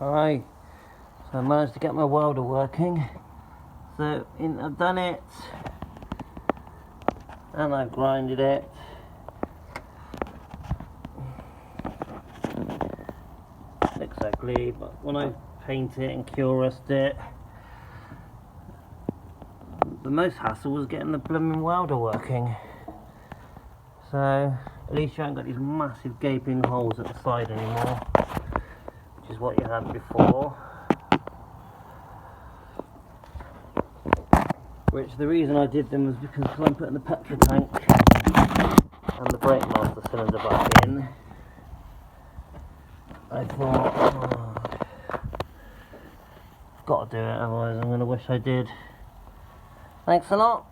Hi, so I managed to get my welder working. So I've done it and I've grinded it. Looks ugly, but when I paint it and cure rust it, the most hassle was getting the blooming welder working. So at least you haven't got these massive gaping holes at the side anymore, which is what you had before. Which the reason I did them was because when I'm putting the petrol tank and the brake master cylinder back in, I thought, I've got to do it, otherwise I'm going to wish I did. Thanks a lot.